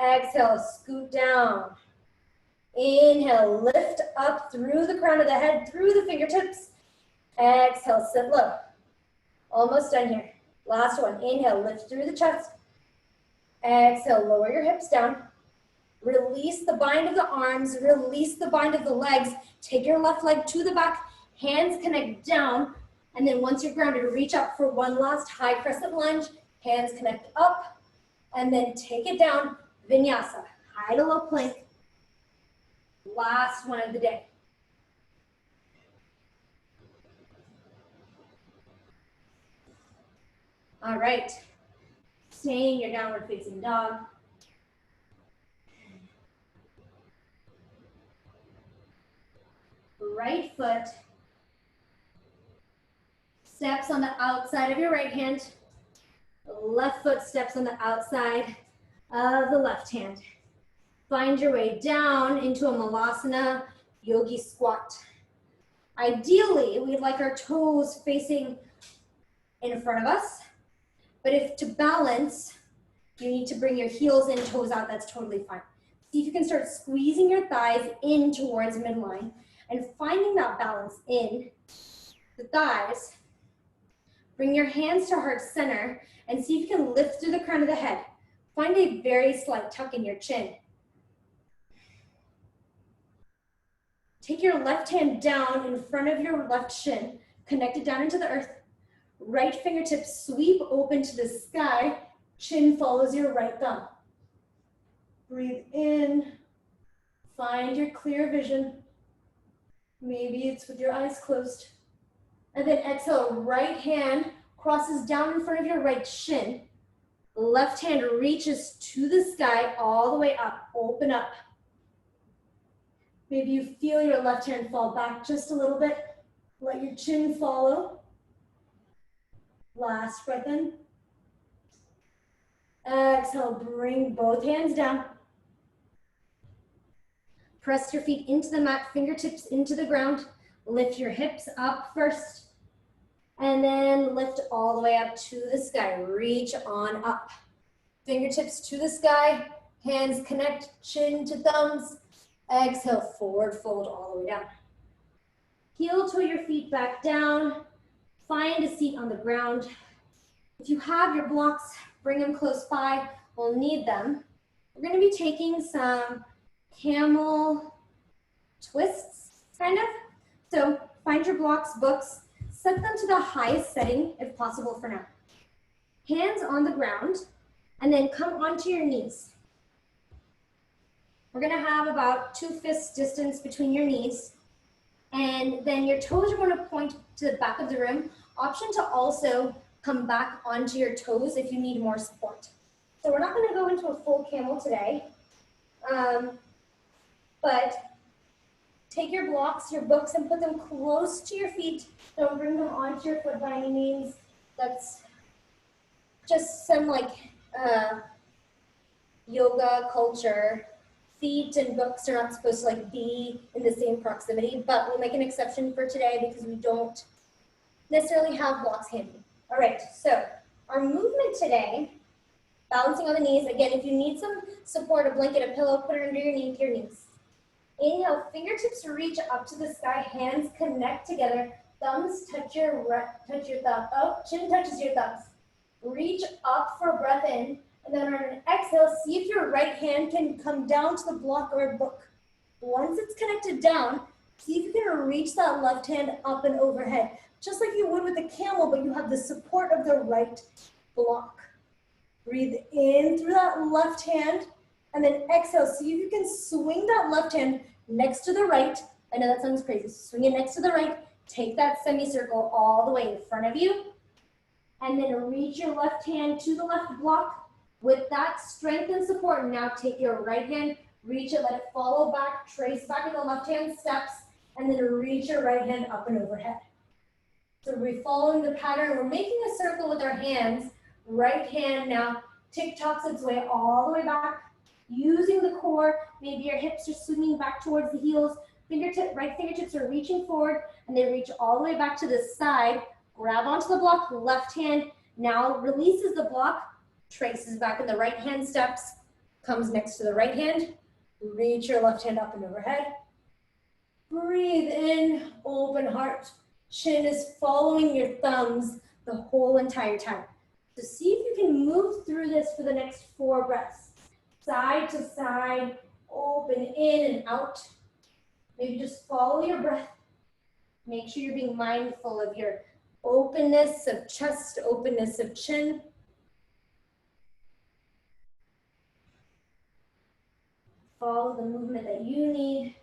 Exhale, scoot down. Inhale, lift up through the crown of the head, through the fingertips. Exhale, sit low. Almost done here. Last one. Inhale, lift through the chest. Exhale, lower your hips down. Release the bind of the arms, release the bind of the legs. Take your left leg to the back, hands connect down, and then once you're grounded, reach up for one last high crescent lunge. Hands connect up, and then take it down, vinyasa, high to low plank. Last one of the day. All right, stay in your downward facing dog. Right foot steps on the outside of your right hand. Left foot steps on the outside of the left hand. Find your way down into a Malasana yogi squat. Ideally, we'd like our toes facing in front of us, but if to balance, you need to bring your heels in, toes out, that's totally fine. See if you can start squeezing your thighs in towards midline and finding that balance in the thighs. Bring your hands to heart center and see if you can lift through the crown of the head. Find a very slight tuck in your chin. Take your left hand down in front of your left shin, connect it down into the earth. Right fingertips sweep open to the sky, chin follows your right thumb. Breathe in, find your clear vision. Maybe it's with your eyes closed. And then exhale, right hand crosses down in front of your right shin. Left hand reaches to the sky all the way up, open up. Maybe you feel your left hand fall back just a little bit. Let your chin follow. Last breath in. Exhale, bring both hands down. Press your feet into the mat, fingertips into the ground. Lift your hips up first, and then lift all the way up to the sky. Reach on up. Fingertips to the sky, hands connect, chin to thumbs. Exhale, forward fold all the way down. Heel toe your feet back down. Find a seat on the ground. If you have your blocks, bring them close by. We'll need them. We're going to be taking some camel twists, kind of. So find your blocks, books, set them to the highest setting if possible for now. Hands on the ground, and then come onto your knees. We're gonna have about 2 fists distance between your knees, and then your toes are gonna point to the back of the room. Option to also come back onto your toes if you need more support. So we're not gonna go into a full camel today, but take your blocks, your books, and put them close to your feet. Don't bring them onto your foot by any means. That's just some yoga culture. Feet and books are not supposed to be in the same proximity, but we'll make an exception for today because we don't necessarily have blocks handy. All right, so our movement today, balancing on the knees. Again, if you need some support, a blanket, a pillow, put it underneath your knees. Inhale, fingertips reach up to the sky, hands connect together, thumbs touch your thumb. Oh, chin touches your thumbs. Reach up for a breath in, and then on an exhale, see if your right hand can come down to the block or book. Once it's connected down, see if you can reach that left hand up and overhead, just like you would with a camel, but you have the support of the right block. Breathe in through that left hand, and then exhale. See if you can swing that left hand next to the right. I know that sounds crazy. Swing it next to the right. Take that semicircle all the way in front of you, and then reach your left hand to the left block. With that strength and support, now take your right hand, reach it, let it follow back, trace back in the left hand steps, and then reach your right hand up and overhead. So we're following the pattern. We're making a circle with our hands. Right hand now tick-tocks its way all the way back. Using the core, maybe your hips are swinging back towards the heels. Right fingertips are reaching forward and they reach all the way back to the side. Grab onto the block, left hand now releases the block, traces back in the right hand steps, comes next to the right hand. Reach your left hand up and overhead. Breathe in, open heart. Chin is following your thumbs the whole entire time. So see if you can move through this for the next 4 breaths. Side to side, open in and out. Maybe just follow your breath. Make sure you're being mindful of your openness of chest, openness of chin. Follow the movement that you need.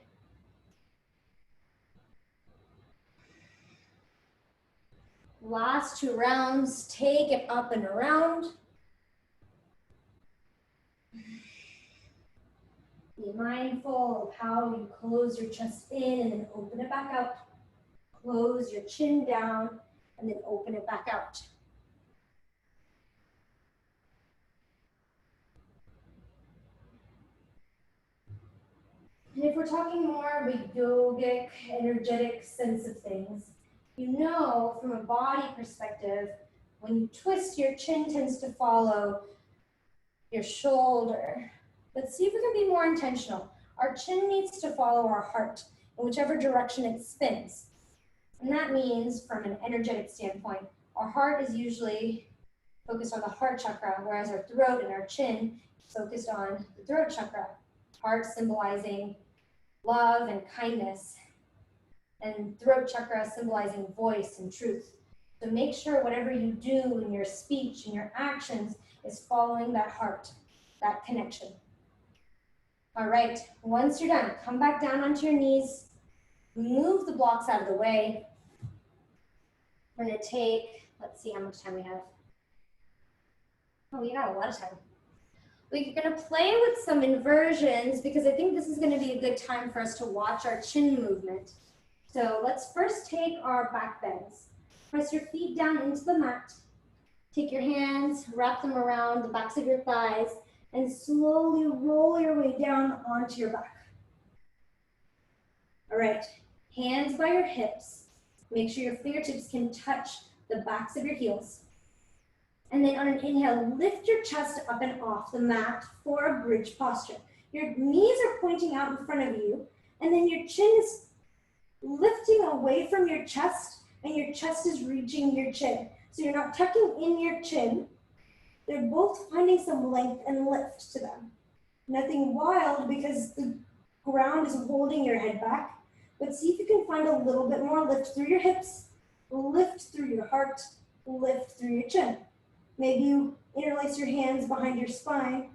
Last 2 rounds, take it up and around. Be mindful of how you close your chest in and then open it back out. Close your chin down and then open it back out. And if we're talking more of a yogic, energetic sense of things, you know from a body perspective, when you twist, your chin tends to follow your shoulder. But see if we can be more intentional. Our chin needs to follow our heart in whichever direction it spins. And that means, from an energetic standpoint, our heart is usually focused on the heart chakra, whereas our throat and our chin is focused on the throat chakra. Heart symbolizing love and kindness, and throat chakra symbolizing voice and truth. So make sure whatever you do in your speech and your actions is following that heart, that connection. All right, once you're done, come back down onto your knees, move the blocks out of the way. We're gonna take, let's see how much time we have. Oh, we got a lot of time. We're gonna play with some inversions because I think this is gonna be a good time for us to watch our chin movement. So let's first take our back bends. Press your feet down into the mat. Take your hands, wrap them around the backs of your thighs, and slowly roll your way down onto your back. All right, hands by your hips. Make sure your fingertips can touch the backs of your heels. And then on an inhale, lift your chest up and off the mat for a bridge posture. Your knees are pointing out in front of you, and then your chin is lifting away from your chest, and your chest is reaching your chin. So you're not tucking in your chin. They're both finding some length and lift to them. Nothing wild because the ground is holding your head back, but see if you can find a little bit more lift through your hips, lift through your heart, lift through your chin. Maybe you interlace your hands behind your spine,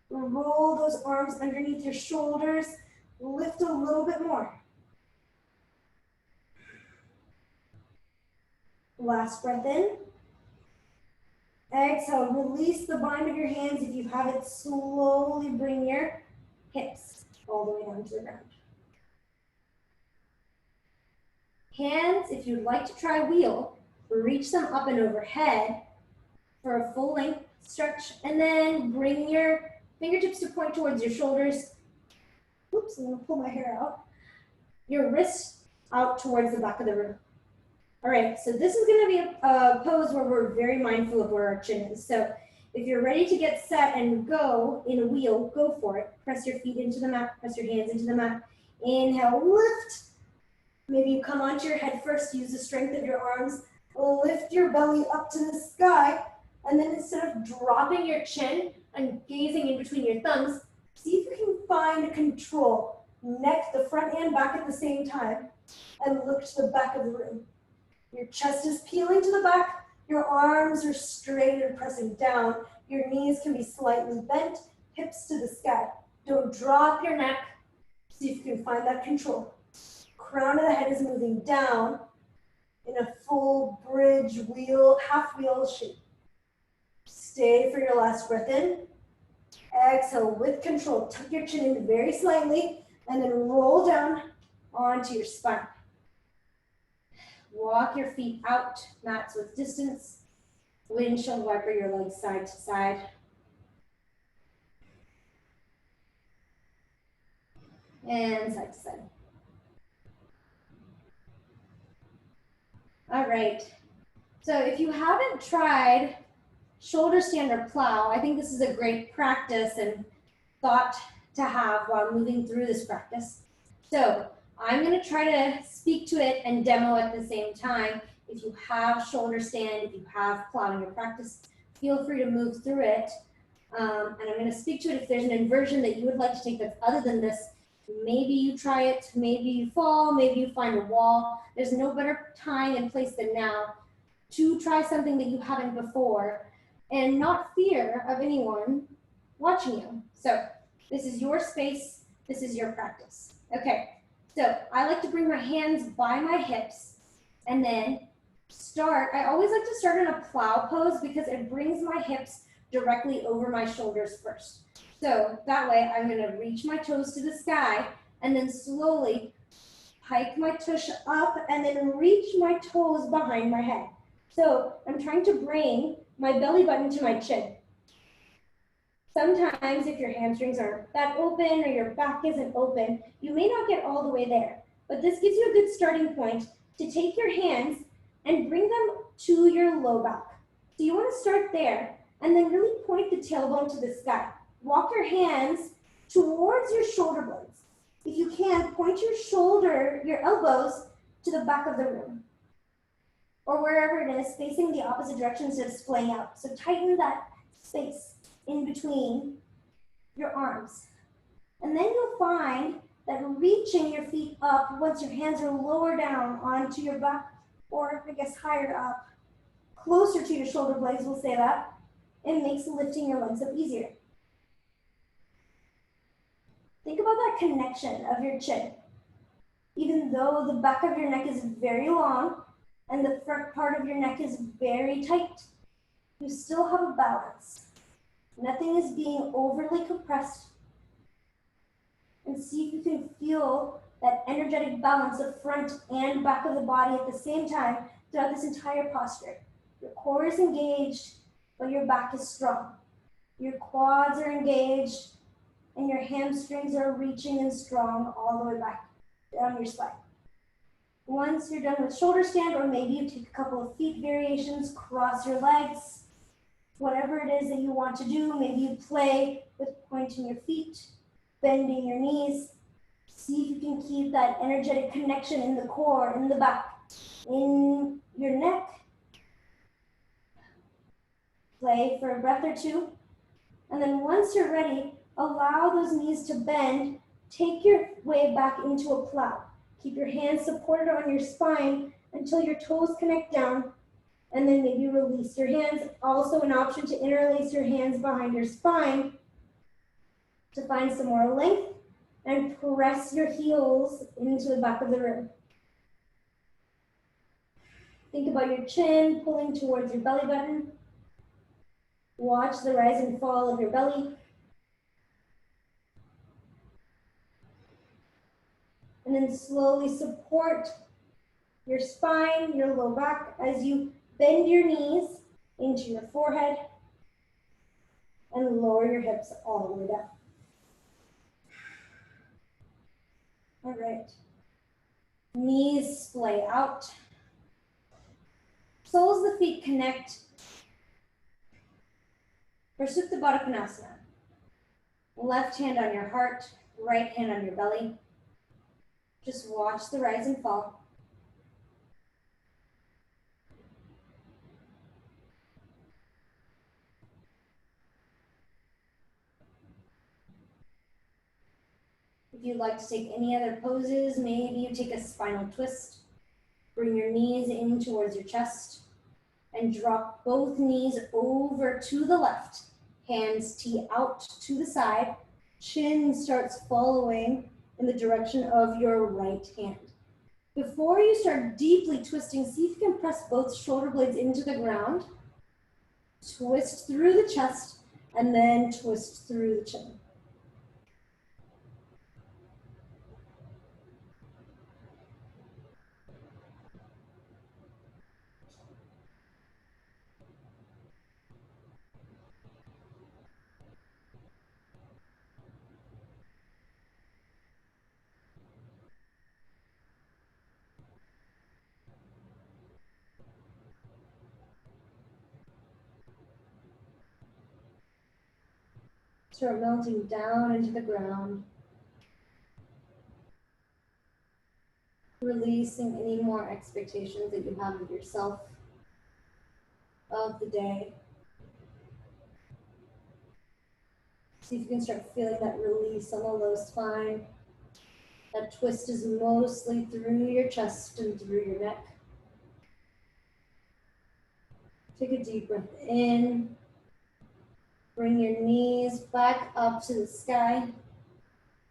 roll those arms underneath your shoulders, lift a little bit more. Last breath in. Exhale, release the bind of your hands. If you have it, slowly bring your hips all the way down to the ground. Hands, if you'd like to try wheel, reach them up and overhead for a full length stretch, and then bring your fingertips to point towards your shoulders. Oops, I'm gonna pull my hair out. Your wrists out towards the back of the room. All right, so this is gonna be a pose where we're very mindful of where our chin is. So if you're ready to get set and go in a wheel, go for it. Press your feet into the mat, press your hands into the mat. Inhale, lift. Maybe you come onto your head first, use the strength of your arms. Lift your belly up to the sky. And then instead of dropping your chin and gazing in between your thumbs, see if you can find control. Neck, the front and back at the same time, and look to the back of the room. Your chest is peeling to the back, your arms are straight and pressing down, your knees can be slightly bent, hips to the sky. Don't drop your neck, see if you can find that control. Crown of the head is moving down in a full bridge wheel, half wheel shape. Stay for your last breath in. Exhale with control, tuck your chin in very slightly, and then roll down onto your spine. Walk your feet out, mats with distance. Windshield wiper your legs side to side. And side to side. right. So if you haven't tried shoulder stand or plow, I think this is a great practice and thought to have while moving through this practice. So I'm going to try to speak to it and demo at the same time. If you have shoulder stand, if you have plow in your practice, feel free to move through it. And I'm going to speak to it. If there's an inversion that you would like to take that's other than this, maybe you try it, maybe you fall, maybe you find a wall. There's no better time and place than now to try something that you haven't before and not fear of anyone watching you. So this is your space, this is your practice. Okay, so I like to bring my hands by my hips and then start. I always like to start in a plow pose because it brings my hips directly over my shoulders first. So that way I'm gonna reach my toes to the sky and then slowly hike my tush up and then reach my toes behind my head. So I'm trying to bring my belly button to my chin. Sometimes if your hamstrings aren't that open or your back isn't open, you may not get all the way there. But this gives you a good starting point to take your hands and bring them to your low back. So you want to start there and then really point the tailbone to the sky. Walk your hands towards your shoulder blades. If you can, point your elbows to the back of the room or wherever it is, facing the opposite direction instead of splaying out. So tighten that space in between your arms. And then you'll find that reaching your feet up once your hands are lower down onto your back, or I guess higher up, closer to your shoulder blades, we'll say that, it makes lifting your legs up easier. Think about that connection of your chin. Even though the back of your neck is very long and the front part of your neck is very tight, you still have a balance. Nothing is being overly compressed. And see if you can feel that energetic balance of front and back of the body at the same time throughout this entire posture. Your core is engaged, but your back is strong. Your quads are engaged, and your hamstrings are reaching and strong all the way back down your spine. Once you're done with shoulder stand, or maybe you take a couple of feet variations, cross your legs, whatever it is that you want to do. Maybe you play with pointing your feet, bending your knees. See if you can keep that energetic connection in the core, in the back, in your neck. Play for a breath or two. And then once you're ready, allow those knees to bend. Take your way back into a plow. Keep your hands supported on your spine until your toes connect down. And then maybe release your hands. Also an option to interlace your hands behind your spine to find some more length and press your heels into the back of the room. Think about your chin pulling towards your belly button. Watch the rise and fall of your belly. And then slowly support your spine, your low back, as you bend your knees into your forehead and lower your hips all the way down. All right. Knees splay out. Soles of the feet connect for Supta Baddha Konasana. Left hand on your heart, right hand on your belly. Just watch the rise and fall. If you'd like to take any other poses, maybe you take a spinal twist. Bring your knees in towards your chest and drop both knees over to the left. Hands tee out to the side. Chin starts following in the direction of your right hand. Before you start deeply twisting, see if you can press both shoulder blades into the ground. Twist through the chest and then twist through the chin. start melting down into the ground, releasing any more expectations that you have of yourself, of the day. See if you can start feeling that release on the low spine. That twist is mostly through your chest and through your neck. Take a deep breath in. Bring your knees back up to the sky.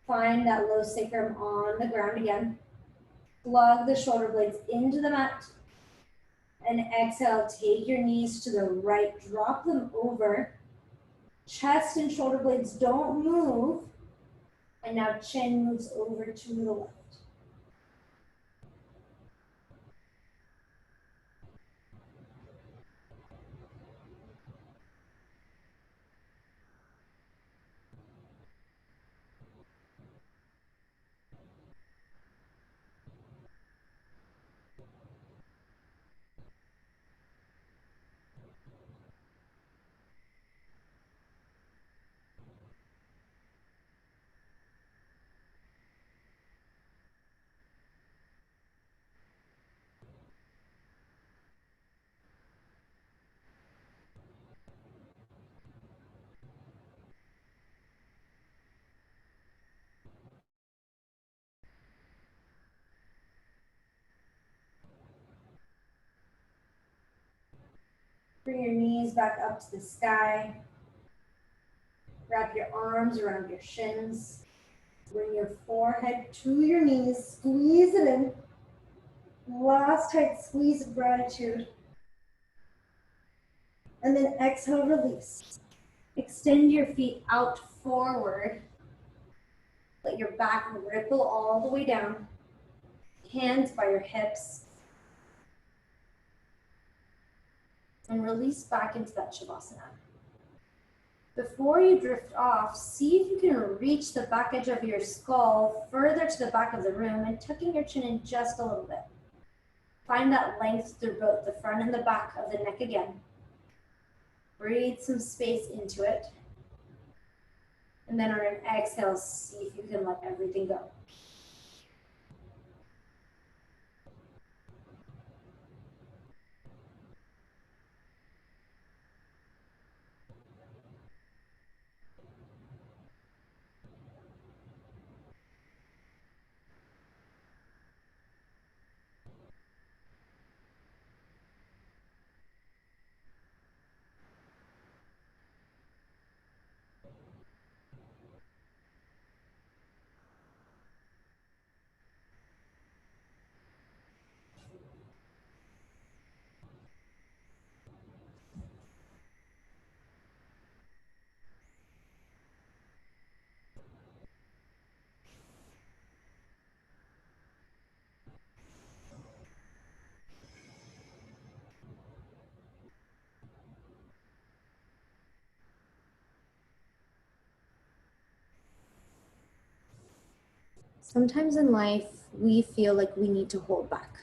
Find that low sacrum on the ground again. Plug the shoulder blades into the mat. And exhale, take your knees to the right. Drop them over. Chest and shoulder blades don't move. And now chin moves over to the left. Bring your knees back up to the sky. Wrap your arms around your shins. Bring your forehead to your knees. Squeeze it in. Last tight squeeze of gratitude. And then exhale, release. Extend your feet out forward. Let your back ripple all the way down. Hands by your hips. And release back into that Shavasana. Before you drift off, see if you can reach the back edge of your skull further to the back of the room and tucking your chin in just a little bit. Find that length through both the front and the back of the neck again. Breathe some space into it. And then on an exhale, see if you can let everything go. Sometimes in life, we feel like we need to hold back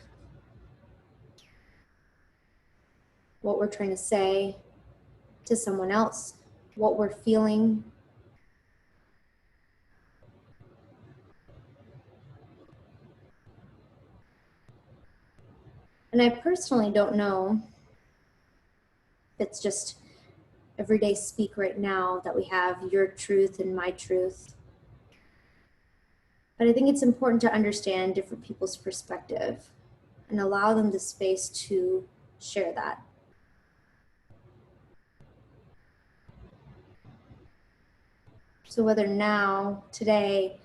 what we're trying to say to someone else, what we're feeling. And I personally don't know if it's just everyday speak right now that we have your truth and my truth. But I think it's important to understand different people's perspective and allow them the space to share that. So whether now, today,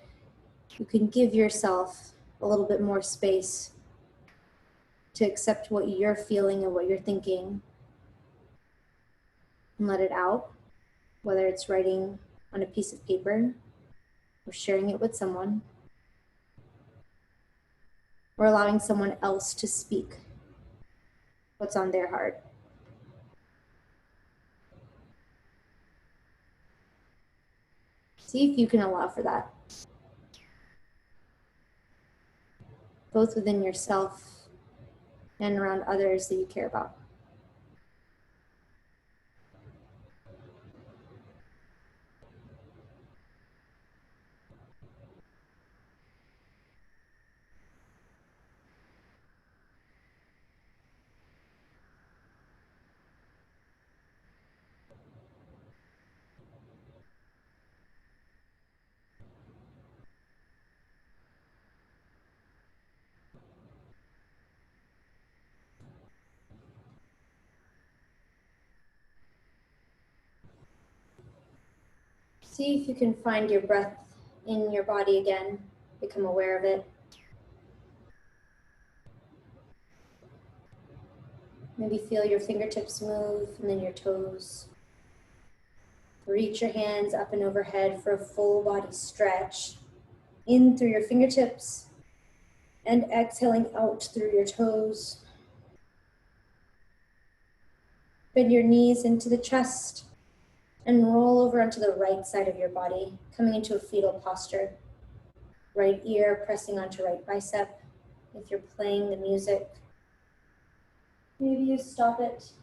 you can give yourself a little bit more space to accept what you're feeling and what you're thinking and let it out, whether it's writing on a piece of paper or sharing it with someone or allowing someone else to speak what's on their heart. See if you can allow for that, both within yourself and around others that you care about. See if you can find your breath in your body again. Become aware of it. Maybe feel your fingertips move and then your toes. Reach your hands up and overhead for a full body stretch. In through your fingertips and exhaling out through your toes. Bend your knees into the chest and roll over onto the right side of your body, coming into a fetal posture. Right ear pressing onto right bicep. If you're playing the music, maybe you stop it.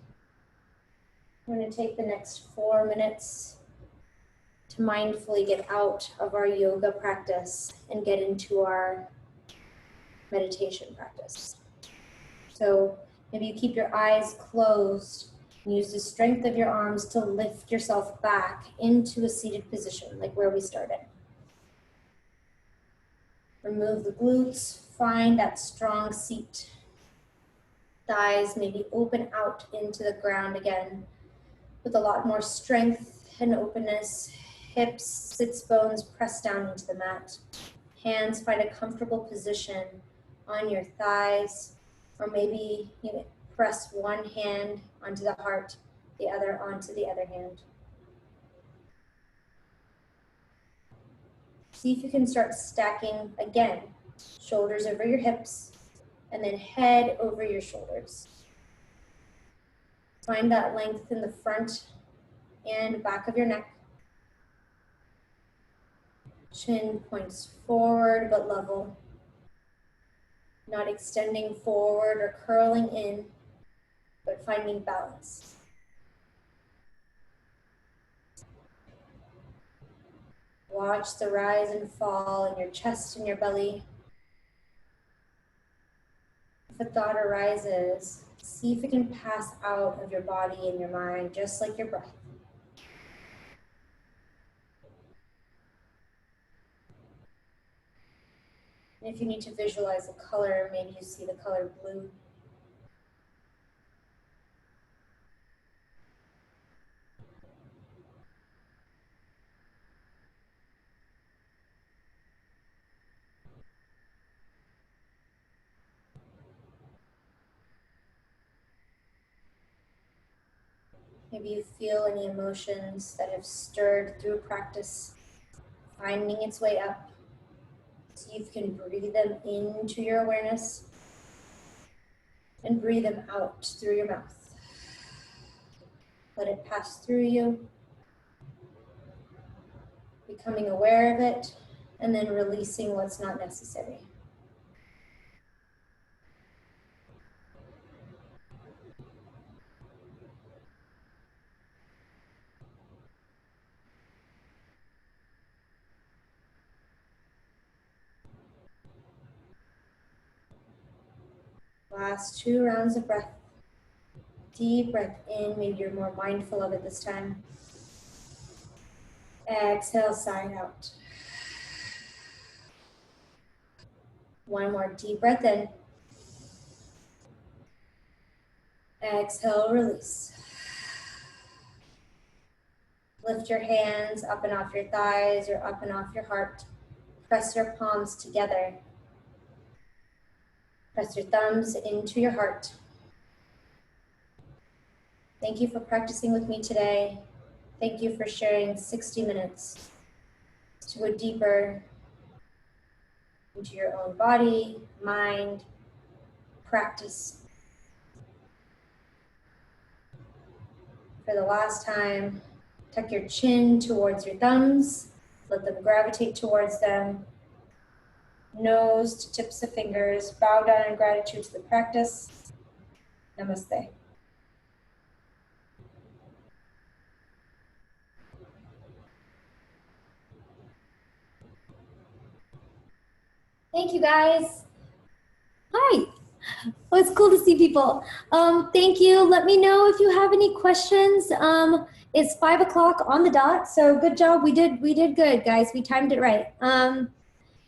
We're going to take the next 4 minutes to mindfully get out of our yoga practice and get into our meditation practice. So maybe you keep your eyes closed and use the strength of your arms to lift yourself back into a seated position, like where we started. Remove the glutes, find that strong seat. Thighs maybe open out into the ground again with a lot more strength and openness. Hips, sits bones press down into the mat. Hands find a comfortable position on your thighs, or maybe you press one hand onto the heart, the other onto the other hand. See if you can start stacking again, shoulders over your hips, and then head over your shoulders. Find that length in the front and back of your neck. Chin points forward but level. Not extending forward or curling in, but finding balance. Watch the rise and fall in your chest and your belly. If a thought arises, see if it can pass out of your body and your mind, just like your breath. And if you need to visualize a color, maybe you see the color blue. Maybe you feel any emotions that have stirred through practice, finding its way up. See if you can breathe them into your awareness and breathe them out through your mouth. Let it pass through you, becoming aware of it, and then releasing what's not necessary. Last 2 rounds of breath. Deep breath in, maybe you're more mindful of it this time. Exhale, sigh out. One more deep breath in. Exhale, release. Lift your hands up and off your thighs or up and off your heart. Press your palms together. Press your thumbs into your heart. Thank you for practicing with me today. Thank you for sharing 60 minutes to go deeper into your own body, mind, practice. For the last time, tuck your chin towards your thumbs. Let them gravitate towards them. Nose to tips of fingers. Bow down in gratitude to the practice. Namaste. Thank you, guys. Hi. Oh, it's cool to see people. Thank you. Let me know if you have any questions. It's 5 o'clock on the dot, so good job. We did good, guys. We timed it right.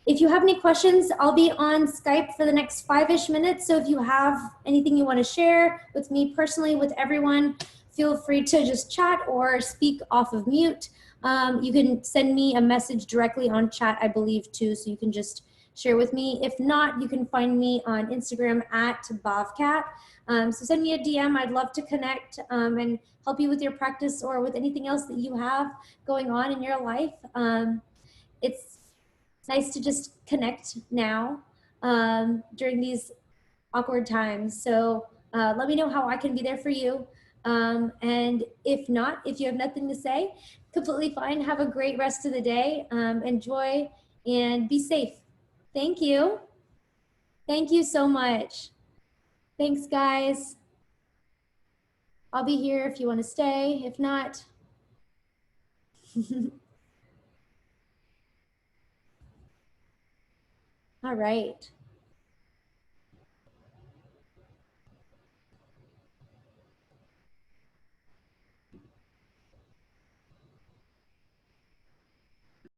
If you have any questions, I'll be on Skype for the next 5-ish minutes. So if you have anything you want to share with me personally, with everyone, feel free to just chat or speak off of mute. You can send me a message directly on chat, I believe, too, so you can just share with me. If not, you can find me on Instagram at Bhavcat. So send me a DM. I'd love to connect and help you with your practice or with anything else that you have going on in your life. It's nice to just connect now during these awkward times. So let me know how I can be there for you. And if not, if you have nothing to say, completely fine. Have a great rest of the day. Enjoy and be safe. Thank you. Thank you so much. Thanks, guys. I'll be here if you want to stay. If not, all right.